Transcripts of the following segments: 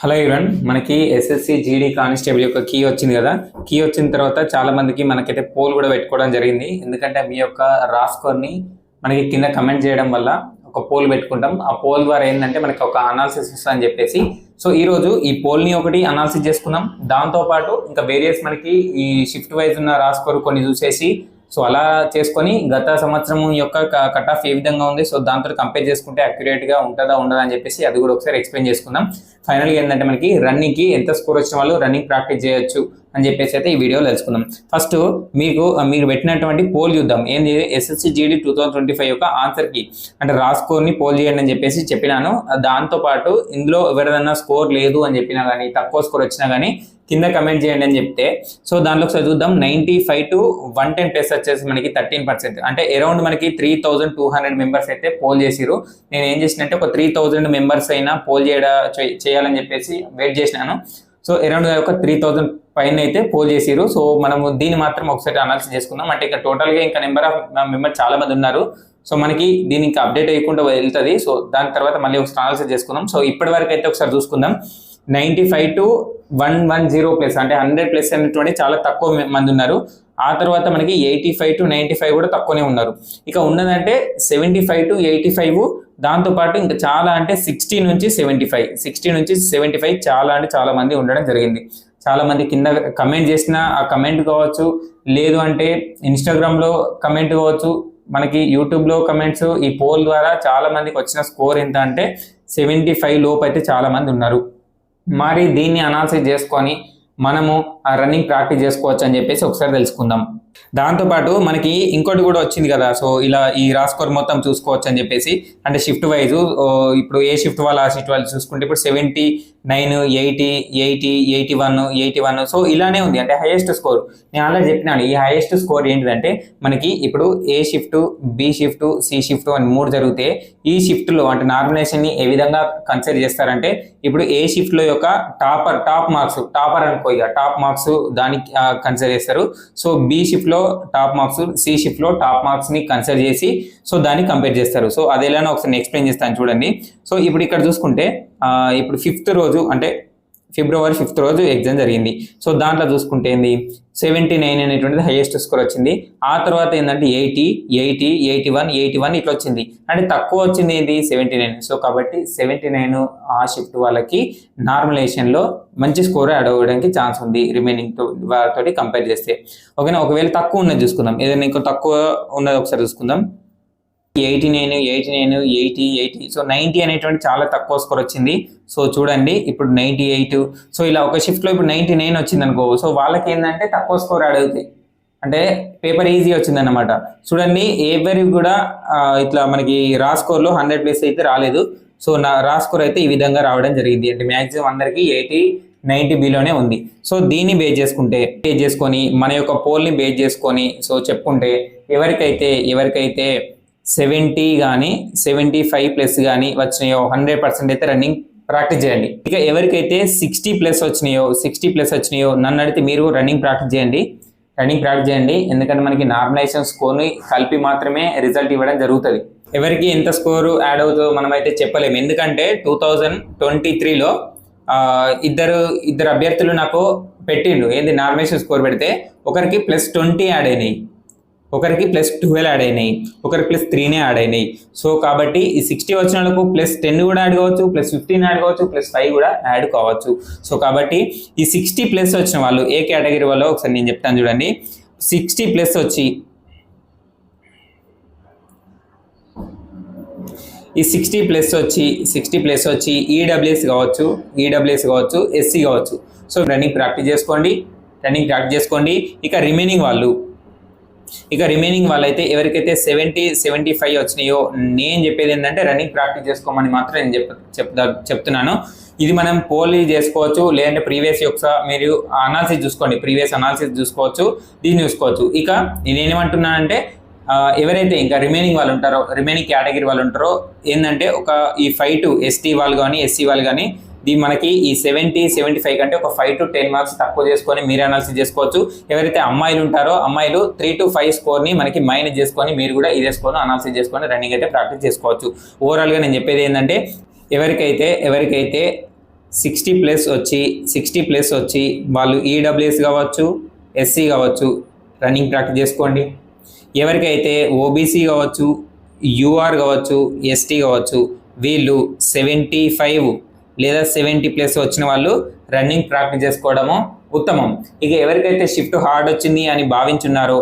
Hello ఎవరన్, మనకి SSC GD constable యొక్క key వచ్చింది కదా. కీ వచ్చిన తర్వాత చాలా మందికి మనకైతే పోల్ కూడా పెట్టుకోవడం జరిగింది. ఎందుకంటే మీ యొక్క రా స్కోర్ని మనకి కింద కమెంట్ చేయడం వల్ల ఒక పోల్ పెట్టుకుంటాం. ఆ పోల్ ద్వారా ఏంటంటే మనకి ఒక అనాలిసిస్ వస్తుంది అని చెప్పేసి. సో ఈరోజు ఈ పోల్ని ఒకటి అనాలిసిస్ చేసుకుందాం. దాంతోపాటు ఇంకా వేరియస్ మనకి ఈ షిఫ్ట్ వైజ్ ఉన్న రా స్కోర్ కొన్ని చూసేసి సో అలా చేసుకొని గత సంవత్సరం యొక్క కట్ ఆఫ్ ఏ విధంగా ఉంది, సో దాంతో కంపేర్ చేసుకుంటే అక్యురేట్గా ఉంటుందా ఉండదా అని చెప్పేసి అది కూడా ఒకసారి ఎక్స్ప్లెయిన్ చేసుకుందాం. ఫైనల్గా ఏంటంటే మనకి రన్నింగ్కి ఎంత స్కోర్ వచ్చిన వాళ్ళు రన్నింగ్ ప్రాక్టీస్ చేయొచ్చు అని చెప్పేసి అయితే ఈ వీడియోలో తెలుసుకుందాం. ఫస్ట్ మీరు పెట్టినటువంటి పోల్ చూద్దాం. ఏంది ఎస్ఎస్సి జీడీ 2025 యొక్క ఆన్సర్కి అంటే రా స్కోర్ని పోల్ చేయండి అని చెప్పేసి చెప్పినాను. దాంతోపాటు ఇందులో ఎవరిదన్నా స్కోర్ లేదు అని చెప్పినా కానీ తక్కువ స్కోర్ వచ్చినా కానీ కింద కమెంట్ చేయండి అని చెప్తే సో దాంట్లో ఒకసారి చూద్దాం. 95 to 110 ప్లస్ వచ్చేసి మనకి 13%, అంటే అరౌండ్ మనకి 3200 మెంబర్స్ అయితే పోల్ చేసిరు. నేను ఏం చేసినట్టే ఒక 3000 మెంబర్స్ అయినా పోల్ చేయాలని చెప్పేసి వెయిట్ చేసినాను. సో అరౌండ్ ఒక 3000 పైన అయితే పోల్ చేసిరు. సో మనము దీన్ని మాత్రం ఒకసారి అనాలిసిస్ చేసుకుందాం. అంటే ఇంకా టోటల్గా ఇంకా నెంబర్ ఆఫ్ మెంబర్స్ చాలా మంది ఉన్నారు. సో మనకి దీని ఇంకా అప్డేట్ అయ్యకుండా వెళ్తుంది. సో దాని తర్వాత మళ్ళీ ఒకసారి అనాలిసిస్ చేసుకుందాం. సో ఇప్పటి వరకు అయితే ఒకసారి చూసుకుందాం. 95 to 110 ప్లస్ అంటే 100 ప్లస్ అనేటువంటి చాలా తక్కువ మంది ఉన్నారు. ఆ తర్వాత మనకి 85 to 95 కూడా తక్కువనే ఉన్నారు. ఇక ఉన్నదంటే 75 to 85, దాంతోపాటు ఇంకా చాలా అంటే 60 నుంచి 75 చాలా అంటే చాలా మంది ఉండడం జరిగింది. చాలా మంది కింద కమెంట్ చేసిన ఆ కమెంట్ కావచ్చు, లేదు అంటే ఇన్స్టాగ్రామ్లో కమెంట్ కావచ్చు, మనకి యూట్యూబ్లో కమెంట్స్, ఈ పోల్ ద్వారా చాలా మందికి వచ్చిన స్కోర్ ఎంత అంటే 75 లోపు అయితే చాలా మంది ఉన్నారు. మరి దీన్ని అనాలిసిస్ చేసుకొని మనము ఆ రన్నింగ్ ప్రాక్టీస్ చేసుకోవచ్చు అని చెప్పేసి ఒకసారి తెలుసుకుందాం. దాంతోపాటు మనకి ఇంకోటి కూడా వచ్చింది కదా. సో ఇలా ఈ రా స్కోర్ మొత్తం చూసుకోవచ్చు అని చెప్పేసి, అంటే షిఫ్ట్ వైజ్ ఇప్పుడు ఏ షిఫ్ట్ వాళ్ళు ఆ షిఫ్ట్ వాళ్ళు చూసుకుంటే ఇప్పుడు 79, 80, 81. సో ఇలానే ఉంది, అంటే హైయెస్ట్ స్కోర్. నేను ఆల్రెడీ చెప్పినాను ఈ హైయెస్ట్ స్కోర్ ఏంటిదంటే మనకి ఇప్పుడు A shift, B shift, C shift అని 3 జరిగితే ఈ షిఫ్ట్లో అంటే నామినేషన్ని ఏ విధంగా కన్సిడర్ చేస్తారంటే ఇప్పుడు ఏ షిఫ్ట్లో యొక్క టాప్ మార్క్స్ దానికి కన్సిడర్ చేస్తారు. సో బి షిఫ్ట్లో టాప్ మార్క్స్, సి షిఫ్ట్లో టాప్ మార్క్స్ని కన్సిడర్ చేసి సో దాన్ని కంపేర్ చేస్తారు. సో అది ఎలానో ఒకసారి ఎక్స్ప్లెయిన్ చేస్తాను చూడండి. సో ఇప్పుడు ఇక్కడ చూసుకుంటే ఇప్పుడు 5th రోజు అంటే ఫిబ్రవరి 5th రోజు ఎగ్జామ్ జరిగింది. సో దాంట్లో చూసుకుంటే ఏంది 79 అనేటువంటిది హైయెస్ట్ స్కోర్ వచ్చింది. ఆ తర్వాత ఏంటంటే 80, 81 ఇట్లా వచ్చింది. అంటే తక్కువ వచ్చింది ఏంటి 79. సో కాబట్టి 79 ఆ షిఫ్ట్ వాళ్ళకి నార్మలైజేషన్లో మంచి స్కోర్ యాడ్ అవ్వడానికి ఛాన్స్ ఉంది రిమైనింగ్ తోటి కంపేర్ చేస్తే. ఓకేనా, ఒకవేళ తక్కువ ఉన్నది చూసుకుందాం, ఏదైనా ఇంకో తక్కువ ఉన్నది ఒకసారి చూసుకుందాం. 89, 80. సో 90 అనేటువంటి చాలా తక్కువ స్కోర్ వచ్చింది. సో చూడండి ఇప్పుడు 98. సో ఇలా ఒక షిఫ్ట్లో ఇప్పుడు 99 వచ్చింది అనుకో, సో వాళ్ళకి ఏంటంటే తక్కువ స్కోర్ యాడ్ అవుతాయి, అంటే పేపర్ ఈజీ వచ్చిందన్నమాట. చూడండి ఎవరికి కూడా ఇట్లా మనకి రా స్కోర్లో 100 ప్లస్ అయితే రాలేదు. సో నా రా స్కోర్ అయితే ఈ విధంగా రావడం జరిగింది. అంటే మ్యాక్సిమం అందరికీ 80, 90 బిలోనే ఉంది. సో దీన్ని బేస్ చేసుకొని మన యొక్క పోల్ని బేస్ చేసుకొని సో చెప్పుకుంటే ఎవరికైతే 70 కానీ 75 ప్లస్ కానీ వచ్చినాయో 100% అయితే రన్నింగ్ ప్రాక్టీస్ చేయండి. ఇక ఎవరికైతే 60 ప్లస్ వచ్చినాయో నన్ను అడిగితే మీరు రన్నింగ్ ప్రాక్టీస్ చేయండి. ఎందుకంటే మనకి నార్మలైజేషన్ స్కోర్ని కలిపి మాత్రమే రిజల్ట్ ఇవ్వడం జరుగుతుంది. ఎవరికి ఎంత స్కోరు యాడ్ అవుతుందో మనమైతే చెప్పలేము. ఎందుకంటే 2023లో ఇద్దరు అభ్యర్థులు నాకు పెట్టిండు ఏంది నార్మలైజేషన్ స్కోర్ పెడితే ఒకరికి +20 యాడ్ అయినాయి, ఒకరికి +12 యాడ్ అయినాయి, ఒకరికి +3 యాడ్ అయినాయి. సో కాబట్టి ఈ 60 వచ్చిన వాళ్ళకు +10 కూడా యాడ్ కావచ్చు, +15 యాడ్ కావచ్చు, +5 కూడా యాడ్ కావచ్చు. సో కాబట్టి ఈ 60 ప్లస్ వచ్చిన వాళ్ళు ఏ కేటగిరీ వాళ్ళు ఒకసారి నేను చెప్తాను చూడండి. 60 ప్లస్ వచ్చి ఈ 60 ప్లస్ వచ్చి ఈడబ్ల్యూఎస్ కావచ్చు, ఎస్సీ కావచ్చు. సో రన్నింగ్ ప్రాక్టీస్ చేసుకోండి. ఇక రిమైనింగ్ వాళ్ళైతే ఎవరికైతే 70, 75 వచ్చినాయో నేను చెప్పేది ఏంటంటే రన్నింగ్ ప్రాక్టీస్ చేసుకోమని మాత్రం నేను చెప్తున్నాను. ఇది మనం పోల్ చేసుకోవచ్చు, లేదంటే ప్రీవియస్ మీరు ప్రీవియస్ అనాలిసిస్ చూసుకోవచ్చు, దీన్ని చూసుకోవచ్చు. ఇక నేనేమంటున్నానంటే ఎవరైతే ఇంకా రిమైనింగ్ కేటగిరీ వాళ్ళు ఉంటారో ఏంటంటే ఈ 5 to ఎస్టీ వాళ్ళు కానీ ఎస్సీ వాళ్ళు కానీ మనకి ఈ 70, 75 కంటే ఒక 5 to 10 మార్క్స్ తక్కువ చేసుకొని మీరు అనాలిసిస్ చేసుకోవచ్చు. ఎవరైతే అమ్మాయిలు ఉంటారో అమ్మాయిలు 3 to 5 స్కోర్ని మనకి మైనస్ చేసుకొని మీరు కూడా ఇదే స్కోర్ను అనాలిసిస్ చేసుకొని రన్నింగ్ అయితే ప్రాక్టీస్ చేసుకోవచ్చు. ఓవరాల్గా నేను చెప్పేది ఏంటంటే ఎవరికైతే 60 ప్లస్ వచ్చి వాళ్ళు ఈడబ్ల్యూఎస్ కావచ్చు, ఎస్సీ కావచ్చు, రన్నింగ్ ప్రాక్టీస్ చేసుకోండి. ఎవరికైతే ఓబీసీ కావచ్చు, యూఆర్ కావచ్చు, ఎస్టీ కావచ్చు, వీళ్ళు 75 లేదా 70 ప్లస్ వచ్చిన వాళ్ళు రన్నింగ్ ప్రాక్టీస్ చేసుకోవడము ఉత్తమం. ఇక ఎవరికైతే షిఫ్ట్ హార్డ్ వచ్చింది అని భావించున్నారో,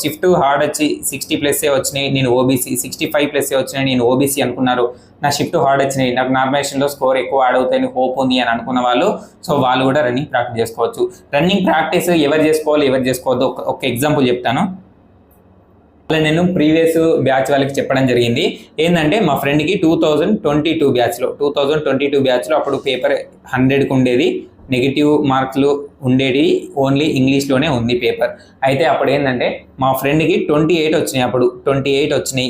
షిఫ్ట్ హార్డ్ వచ్చి 60 ప్లస్సే వచ్చినాయి నేను ఓబీసీ, 65 ప్లస్సే వచ్చినాయి నేను ఓబీసీ అనుకున్నారు, నా షిఫ్ట్ హార్డ్ వచ్చినాయి, నాకు నార్మలైజేషన్లో స్కోర్ ఎక్కువ యాడ్ అవుతాయని హోప్ ఉంది అని అనుకున్న వాళ్ళు, సో వాళ్ళు కూడా రన్నింగ్ ప్రాక్టీస్ చేసుకోవచ్చు. రన్నింగ్ ప్రాక్టీస్ ఎవరు చేసుకోవాలి, ఎవరు చేసుకోవద్దు ఒక ఎగ్జాంపుల్ చెప్తాను. అలా నేను ప్రీవియస్ బ్యాచ్ వాళ్ళకి చెప్పడం జరిగింది. ఏంటంటే మా ఫ్రెండ్కి 2022 బ్యాచ్లో అప్పుడు పేపర్ 100కి ఉండేది, నెగిటివ్ మార్క్లు ఉండేది, ఓన్లీ ఇంగ్లీష్లోనే ఉంది పేపర్. అయితే అప్పుడు ఏంటంటే మా ఫ్రెండ్కి 28 వచ్చినాయి, అప్పుడు 28 వచ్చినాయి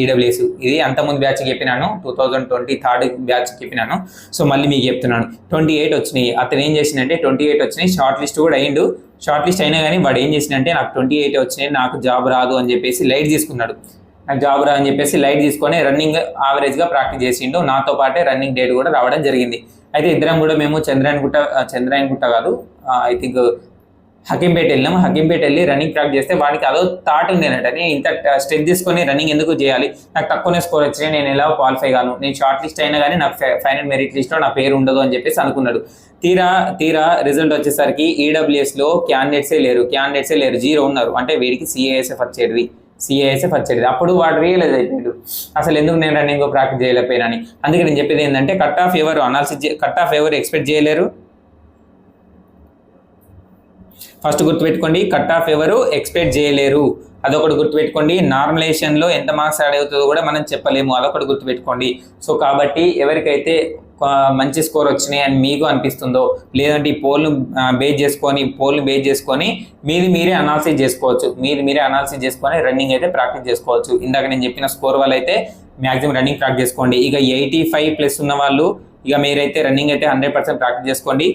ఈడబ్ల్యూఎస్. ఇది అంతకుముందు బ్యాచ్ చెప్పినాను, 2023 బ్యాచ్ చెప్పినాను. సో మళ్ళీ మీకు చెప్తున్నాను, 28 వచ్చినాయి. అతను ఏం చేసిందంటే 28 వచ్చినాయి, షార్ట్ లిస్ట్ కూడా అయిండు. షార్ట్ లిస్ట్ అయినా కానీ వాడు ఏం చేసిందంటే నాకు 28 వచ్చినాయి, నాకు జాబ్ రాదు అని చెప్పేసి లైట్ తీసుకున్నాడు. నాకు జాబ్ రాదు అని చెప్పేసి లైట్ తీసుకొని రన్నింగ్ యావరేజ్గా ప్రాక్టీస్ చేసిండు. నాతో పాటే రన్నింగ్ డేట్ కూడా రావడం జరిగింది. అయితే ఇద్దరం కూడా మేము చంద్రాయనగుట్ట కాదు, ఐ థింక్ హకీంపేట వెళ్ళినాం. హకీంపేట వెళ్ళి రన్నింగ్ ప్రాక్టీస్ చేస్తే వాడికి అదో థాట్ ఉండేనట, నేను ఇంత స్టెప్ తీసుకొని రన్నింగ్ ఎందుకు చేయాలి, నాకు తక్కువనే స్కోర్ వచ్చినాయి, నేను ఎలా క్వాలిఫై గాను, నేను షార్ట్ లిస్ట్ అయినా కానీ నాకు ఫైనల్ మెరిట్ లిస్ట్లో నా పేరు ఉండదు అని చెప్పేసి అనుకున్నాడు. తీరా రిజల్ట్ వచ్చేసరికి ఈడబ్ల్యూఎస్లో క్యాండిడేట్సే లేరు, 0 ఉన్నారు. అంటే వీడికి సిఏఎస్ఎఫ్ వచ్చేది. అప్పుడు వాడు రియలైజ్ అయిపోయాడు, అసలు ఎందుకు నేను రన్నింగ్ ప్రాక్టీస్ చేయలేకపోయినా అని. అందుకే నేను చెప్పేది ఏంటంటే కట్ ఆఫ్ ఎవరు ఎక్స్పెక్ట్ చేయలేరు. ఫస్ట్ గుర్తుపెట్టుకోండి, కట్ ఆఫ్ ఎవరు ఎక్స్పెక్ట్ చేయలేరు, అదొకటి గుర్తుపెట్టుకోండి. నార్మలైజేషన్లో ఎంత మార్క్స్ యాడ్ అవుతుందో కూడా మనం చెప్పలేము, అదొకటి గుర్తుపెట్టుకోండి. సో కాబట్టి ఎవరికైతే మంచి స్కోర్ వచ్చినాయి అని మీకు అనిపిస్తుందో, లేదంటే ఈ పోల్ను బేస్ చేసుకొని మీరే అనాలిసిస్ చేసుకొని రన్నింగ్ అయితే ప్రాక్టీస్ చేసుకోవచ్చు. ఇందాక నేను చెప్పిన స్కోర్ వల్ల అయితే మ్యాక్సిమం రన్నింగ్ ప్రాక్టీస్ చేసుకోండి. ఇక 85 ప్లస్ ఉన్న వాళ్ళు ఇక మీరైతే రన్నింగ్ అయితే 100% ప్రాక్టీస్ చేసుకోండి.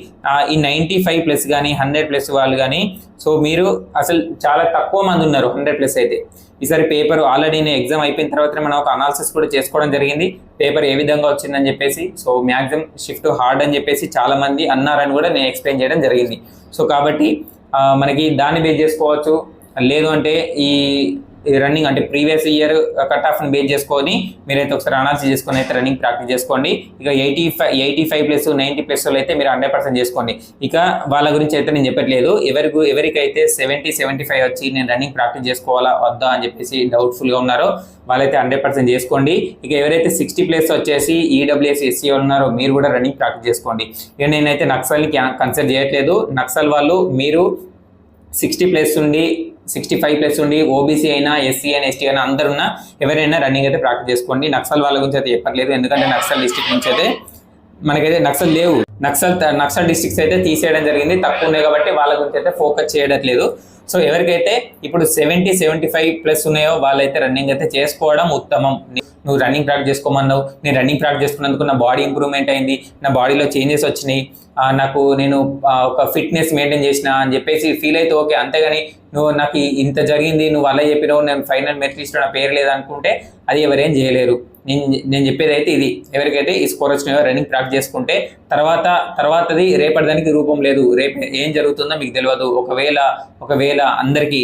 ఈ 95 ప్లస్ కానీ 100 ప్లస్ వాళ్ళు కానీ, సో మీరు అసలు చాలా తక్కువ మంది ఉన్నారు 100 ప్లస్ అయితే. ఈసారి పేపర్ ఆల్రెడీ నేను ఎగ్జామ్ అయిపోయిన తర్వాత మనం ఒక అనాలిసిస్ కూడా చేసుకోవడం జరిగింది, పేపర్ ఏ విధంగా వచ్చిందని చెప్పేసి. సో మ్యాక్సిమం షిఫ్ట్ హార్డ్ అని చెప్పేసి చాలా మంది అన్నారని కూడా నేను ఎక్స్ప్లెయిన్ చేయడం జరిగింది. సో కాబట్టి మనకి దాన్ని బేస్ చేసుకోవచ్చు. లేదు అంటే ఈ రన్నింగ్ అంటే ప్రీవియస్ ఇయర్ కట్ ఆఫ్ని బేస్ చేసుకొని మీరైతే ఒకసారి అనాలిసిస్ చేసుకొని అయితే రన్నింగ్ ప్రాక్టీస్ చేసుకోండి. ఇక 85 ప్లస్ 90 ప్లస్ అయితే మీరు 100% చేసుకోండి. ఇక వాళ్ళ గురించి అయితే నేను చెప్పట్లేదు. ఎవరికైతే 70-75 వచ్చి నేను రన్నింగ్ ప్రాక్టీస్ చేసుకోవాలా వద్దా అని చెప్పేసి డౌట్ఫుల్గా ఉన్నారో వాళ్ళైతే 100% చేసుకోండి. ఇక ఎవరైతే 60 ప్లస్ వచ్చేసి ఈడబ్ల్యూఎస్ ఎస్సీ ఉన్నారో మీరు కూడా రన్నింగ్ ప్రాక్టీస్ చేసుకోండి. ఇక నేనైతే నక్సల్ని కన్సిడర్ చేయట్లేదు. నక్సల్ వాళ్ళు మీరు 60 ప్లస్ ఉండి 65 ప్లస్ ఉండి ఓబీసీ అయినా ఎస్సీ అయినా ఎస్టీ అయినా అందరున్నా ఎవరైనా రన్నింగ్ అయితే ప్రాక్టీస్ చేసుకోండి. నక్సల్ వాళ్ళ గురించి అయితే చెప్పట్లేదు, ఎందుకంటే నక్సల్ డిస్ట్రిక్ట్ నుంచి అయితే మనకైతే నక్సల్ లేవు. నక్సల్ డిస్ట్రిక్ట్స్ అయితే తీసేయడం జరిగింది, తక్కువ ఉన్నాయి కాబట్టి వాళ్ళ గురించి అయితే ఫోకస్ చేయట్లేదు. సో ఎవరికైతే ఇప్పుడు 70-75 ప్లస్ ఉన్నాయో వాళ్ళైతే రన్నింగ్ అయితే చేసుకోవడం ఉత్తమం. నువ్వు రన్నింగ్ ప్రాక్టీస్ చేసుకోమన్నావు, నేను రన్నింగ్ ప్రాక్టీస్ చేసుకున్నందుకు నా బాడీ ఇంప్రూవ్మెంట్ అయింది, నా బాడీలో చేంజెస్ వచ్చినాయి, నేను ఒక ఫిట్నెస్ మెయింటైన్ చేసిన అని చెప్పేసి ఫీల్ అయితే ఓకే. అంతేగాని నువ్వు నాకు ఇంత జరిగింది, నువ్వు అలా చెప్పినావు, నేను ఫైనల్ మెరిట్ లిస్ట్లో నా పేరు లేదనుకుంటే అది ఎవరేం చేయలేరు. నేను చెప్పేది అయితే ఇది, ఎవరికైతే ఈ స్కోర్ వచ్చినాయో రన్నింగ్ ప్రాక్టీస్ చేసుకుంటే తర్వాతది రేపటి దానికి రూపం లేదు, రేపు ఏం జరుగుతుందో మీకు తెలియదు. ఒకవేళ అందరికీ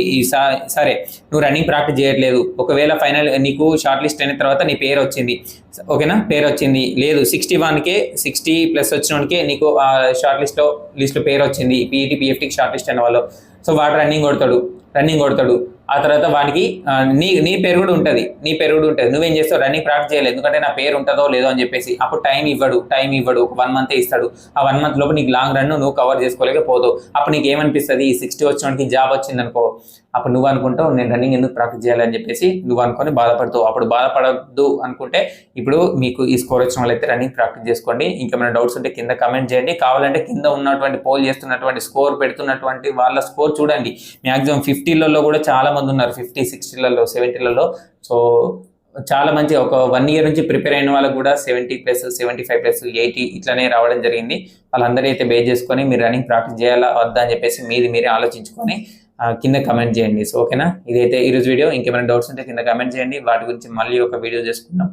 సరే నువ్వు రన్నింగ్ ప్రాక్టీస్ చేయట్లేదు, ఒకవేళ ఫైనల్ నీకు షార్ట్ లిస్ట్ అయిన తర్వాత నీ పేరు వచ్చింది, ఓకేనా, పేరు వచ్చింది, లేదు 61కే 60 ప్లస్ వచ్చినోడికే నీకు షార్ట్ లిస్ట్లో పేరు వచ్చింది, పీఈటీ పీఎఫ్టీకి షార్ట్ లిస్ట్ అయిన వాళ్ళు. సో వాడు రన్నింగ్ కొడతాడు. ఆ తర్వాత వానికి నీ పేరు కూడా ఉంటుంది, నువ్వేం చేస్తావు, రన్నింగ్ ప్రాక్టీస్ చేయలేదు, ఎందుకంటే నా పేరు ఉంటుందో లేదో అని చెప్పేసి. అప్పుడు టైం ఇవ్వడు, ఒక 1 మంత్ ఇస్తాడు. ఆ 1 మంత్ లోపు నీకు లాంగ్ రన్ నువ్వు కవర్ చేసుకోలేకపోతావు. అప్పుడు నీకు ఏమనిపిస్తుంది, ఈ 60 వచ్చినోడికి జాబ్ వచ్చింది అనుకో, అప్పుడు నువ్వు అనుకుంటావు నేను రన్నింగ్ ఎందుకు ప్రాక్టీస్ చేయాలని చెప్పేసి నువ్వు అనుకొని బాధపడతావు. అప్పుడు బాధపడద్దు అనుకుంటే ఇప్పుడు మీకు ఈ స్కోర్ వచ్చిన వాళ్ళైతే రన్నింగ్ ప్రాక్టీస్ చేసుకోండి. ఇంకేమైనా డౌట్స్ ఉంటే కింద కమెంట్ చేయండి. కావాలంటే కింద ఉన్నటువంటి పోల్ చేస్తున్నటువంటి స్కోర్ పెడుతున్నటువంటి వాళ్ళ స్కోర్ చూడండి. మ్యాక్సిమం 50లలో కూడా చాలా మంది ఉన్నారు, 50, 60లలో, 70లలో. సో చాలా మంచి ఒక 1 ఇయర్ నుంచి ప్రిపేర్ అయిన వాళ్ళకు కూడా 70 ప్లస్, 75 ప్లస్, 80 ఇట్లానే రావడం జరిగింది. వాళ్ళందరూ అయితే బేస్ చేసుకొని మీరు రన్నింగ్ ప్రాక్టీస్ చేయాలా వద్దా అని చెప్పేసి మీరే ఆలోచించుకొని కింద కమెంట్ చేయండి. సో ఓకేనా, ఇదైతే ఈరోజు వీడియో. ఇంకేమైనా డౌట్స్ ఉంటే కింద కమెంట్ చేయండి, వాటి గురించి మళ్ళీ ఒక వీడియో చేసుకుందాం.